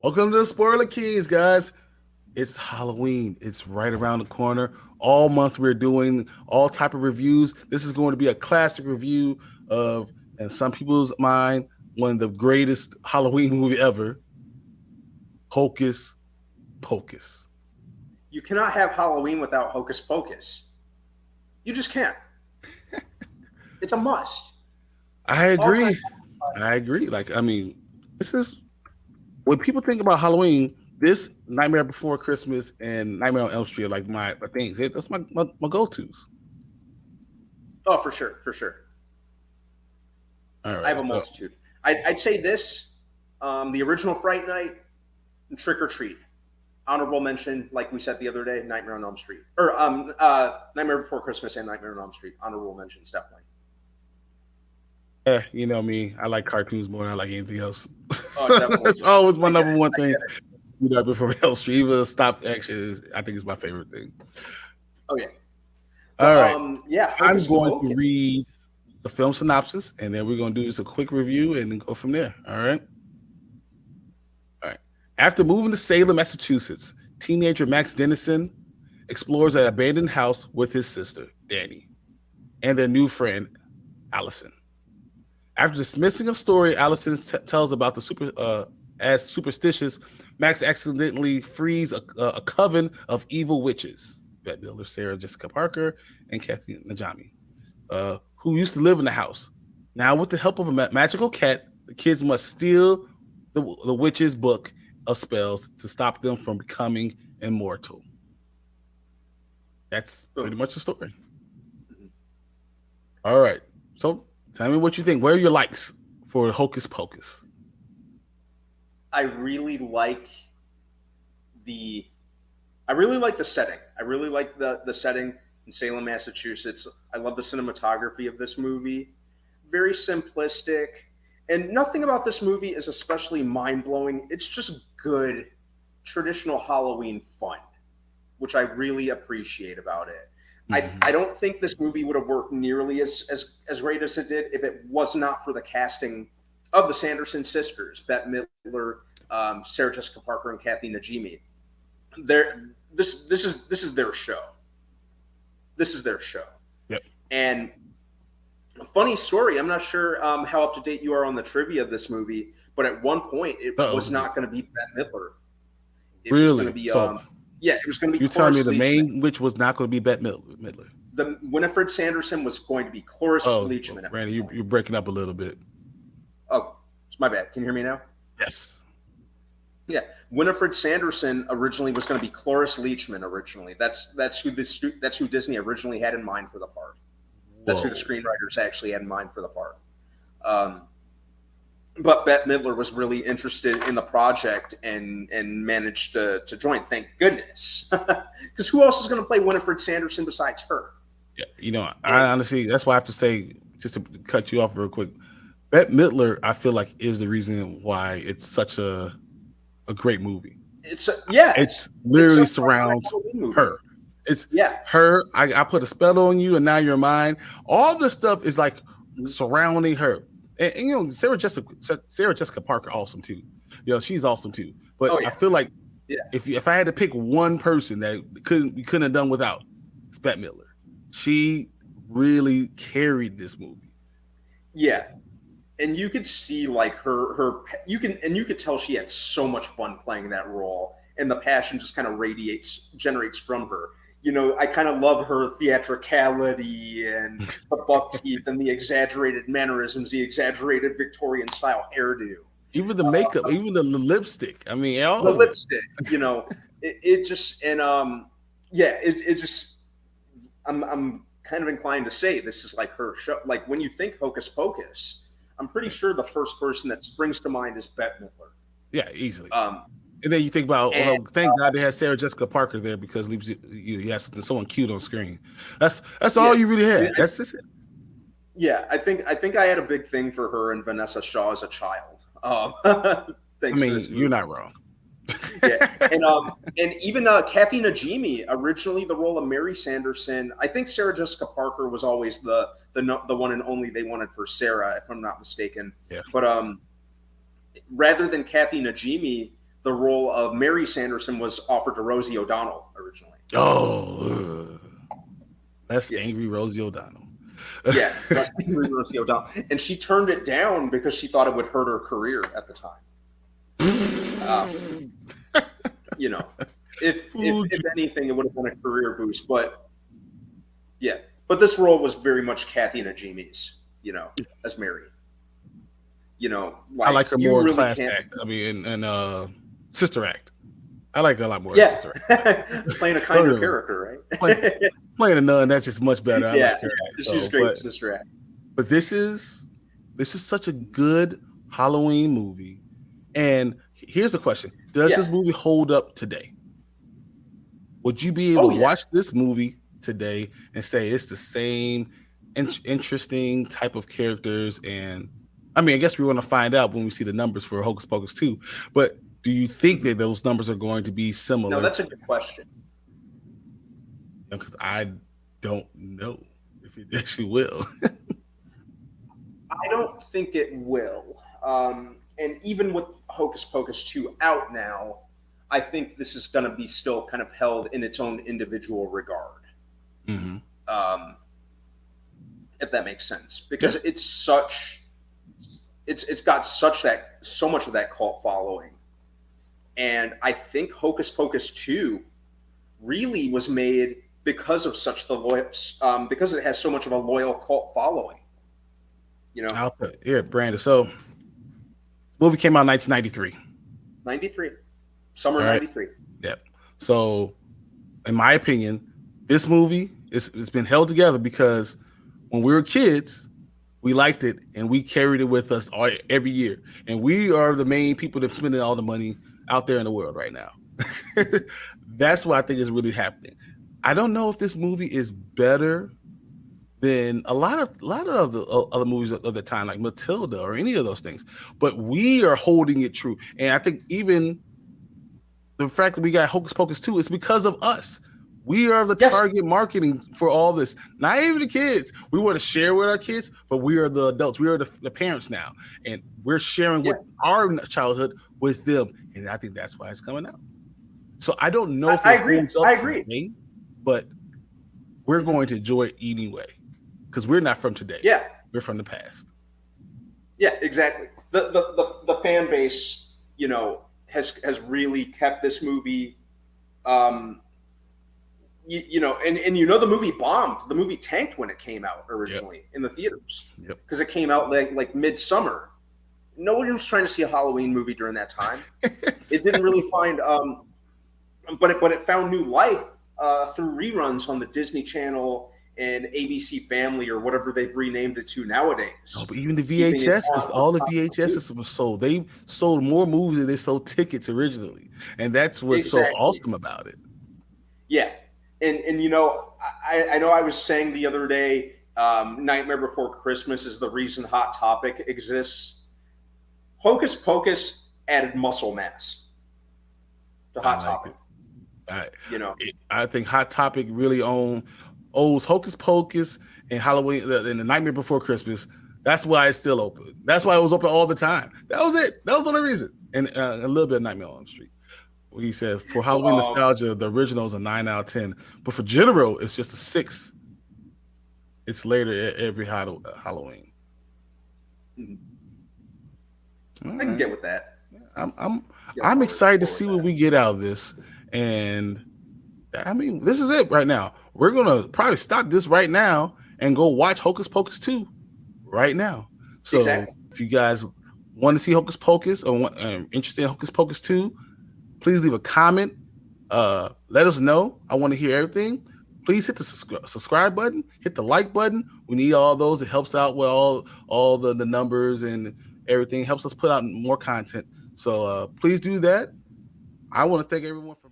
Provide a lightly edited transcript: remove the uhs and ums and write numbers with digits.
Welcome to the Spoiler Keys, guys. It's Halloween. It's right around the corner. All month we're doing all type of reviews. This is going to be a classic review of, in some people's mind, one of the greatest Halloween movie ever, Hocus Pocus. You cannot have Halloween without Hocus Pocus. You just can't. It's a must. I All time. agree. I agree. This is when people think about Halloween, this Nightmare Before Christmas and Nightmare on Elm Street are like my things. That's my go-tos. Oh, for sure, for sure. All right. I have a multitude. I'd say this, the original Fright Night, and Trick or Treat. Honorable mention, like we said the other day, Nightmare on Elm Street. Or Nightmare Before Christmas and Nightmare on Elm Street. Honorable mentions, definitely. Yeah, you know me. I like cartoons more than I like anything else. Oh, definitely. That's always my number one thing. Before Elm Street, even stop action, I think is my favorite thing. Oh yeah. All right. Yeah. I'm going to read the film synopsis, and then we're going to do just a quick review and then go from there. All right. All right. After moving to Salem, Massachusetts, teenager Max Dennison explores an abandoned house with his sister, Danny, and their new friend, Allison. After dismissing a story Allison tells about the as superstitious, Max accidentally frees a coven of evil witches, Bette Midler, Sarah Jessica Parker, and Kathy Najimy, who used to live in the house. Now, with the help of a magical cat, the kids must steal the witch's book of spells to stop them from becoming immortal. That's pretty much the story. All right. So tell me what you think. Where are your likes for Hocus Pocus? I really like the setting. I really like the setting in Salem, Massachusetts. I love the cinematography of this movie. Very simplistic. And nothing about this movie is especially mind-blowing. It's just good, traditional Halloween fun, which I really appreciate about it. Mm-hmm. I don't think this movie would have worked nearly as great as it did if it was not for the casting of the Sanderson sisters, Bette Midler, Sarah Jessica Parker, and Kathy Najimy. This is their show. This is their show. Yep. And a funny story. I'm not sure how up to date you are on the trivia of this movie, but at one point it was not going to be Bette Midler. It was going to be it was going to be. You telling me the main witch was not going to be Bette Midler? The Winifred Sanderson was going to be Cloris Leachman. Randy, you're breaking up a little bit. Oh, it's my bad. Can you hear me now? Yes. Yeah, Winifred Sanderson originally was going to be Cloris Leachman. Originally, that's who Disney originally had in mind for the part. That's who the screenwriters actually had in mind for the part. But Bette Midler was really interested in the project and managed to join. Thank goodness, because who else is going to play Winifred Sanderson besides her? Yeah, I honestly, that's why I have to say, just to cut you off real quick, Bette Midler, I feel like is the reason why it's such a great movie. It's literally surrounds her. It's her. I put a spell on you, and now you're mine. All this stuff is like surrounding her, and Sarah Jessica Parker, awesome too. She's awesome too. But I feel like if I had to pick one person that we couldn't have done without, it's Bette Midler. She really carried this movie. Yeah. And you could see like you could tell she had so much fun playing that role, and the passion just kind of generates from her. I kind of love her theatricality and the buck teeth and the exaggerated mannerisms, the exaggerated Victorian style hairdo. Even the makeup, even the lipstick. I mean, the lipstick, it just, and it just, I'm kind of inclined to say this is like her show. Like when you think Hocus Pocus, I'm pretty sure the first person that springs to mind is Bette Midler. Yeah, easily. And then you think about, thank God they had Sarah Jessica Parker there because you had someone cute on screen. That's all you really had. That's just it. Yeah, I think I had a big thing for her and Vanessa Shaw as a child. You're not wrong. Yeah, and even Kathy Najimy, originally the role of Mary Sanderson. I think Sarah Jessica Parker was always the one and only they wanted for Sarah, if I'm not mistaken. Yeah. But rather than Kathy Najimy, the role of Mary Sanderson was offered to Rosie O'Donnell originally. Oh, that's Yeah. angry Rosie O'Donnell. Yeah, Rosie O'Donnell, and she turned it down because she thought it would hurt her career at the time. You know, if anything, it would have been a career boost. But yeah, but this role was very much Kathy Najimy's, you know, as Mary. You know, I like her more in really Class can't... Act. I mean, and Sister Act. I like her a lot more. Yeah, in Sister Act. playing a kinder character, right? Playing a nun, that's just much better. I like her. She's great in Sister Act. But this is such a good Halloween movie. And here's the question: does this movie hold up today? Would you be able to watch this movie today and say it's the same interesting type of characters? And I mean, I guess we're going to find out when we see the numbers for Hocus Pocus 2. But do you think that those numbers are going to be similar? No, that's a good question. Because I don't know if it actually will. I don't think it will. And even with Hocus Pocus 2 out now, I think this is going to be still kind of held in its own individual regard. Mm-hmm. If that makes sense, because it's got so much of that cult following, and I think Hocus Pocus 2 really was made because of because it has so much of a loyal cult following. You know, Brandon. So, movie came out in 1993. 93, summer 93. Yep. So, in my opinion, this movie it's been held together because when we were kids, we liked it and we carried it with us every year. And we are the main people that are spending all the money out there in the world right now. That's what I think is really happening. I don't know if this movie is better than a lot of the other movies of the time, like Matilda or any of those things. But we are holding it true. And I think even the fact that we got Hocus Pocus 2 is because of us. We are the target marketing for all this. Not even the kids. We want to share with our kids, but we are the adults. We are the parents now. And we're sharing with our childhood with them. And I think that's why it's coming out. So I don't know if it holds up today, but we're going to enjoy it anyway. Because we're not from today. Yeah. We're from the past. Yeah, exactly. The fan base, you know, has really kept this movie you know, and you know, the movie bombed. The movie tanked when it came out originally in the theaters because it came out like midsummer. No one was trying to see a Halloween movie during that time. It didn't really find, but it found new life through reruns on the Disney Channel and ABC Family or whatever they've renamed it to nowadays. No, but even the VHS, all the VHS were sold. They sold more movies than they sold tickets originally, and that's what's so awesome about it. Yeah. And you know, I know I was saying the other day, Nightmare Before Christmas is the reason Hot Topic exists. Hocus Pocus added muscle mass to Hot Topic. I think Hot Topic really owes Hocus Pocus and Halloween and the Nightmare Before Christmas. That's why it's still open. That's why it was open all the time. That was it. That was the only reason. And a little bit of Nightmare on the Street. He said for Halloween nostalgia, the original is a 9 out of 10, but for general, it's just a 6. It's later every Halloween. I can get with that. I'm excited to see what we get out of this, and I mean, this is it right now. We're gonna probably stop this right now and go watch Hocus Pocus 2 right now. So if you guys want to see Hocus Pocus or interested in Hocus Pocus 2. Please leave a comment. Let us know. I want to hear everything. Please hit the subscribe button. Hit the like button. We need all those. It helps out with all the numbers and everything. It helps us put out more content. So please do that. I want to thank everyone for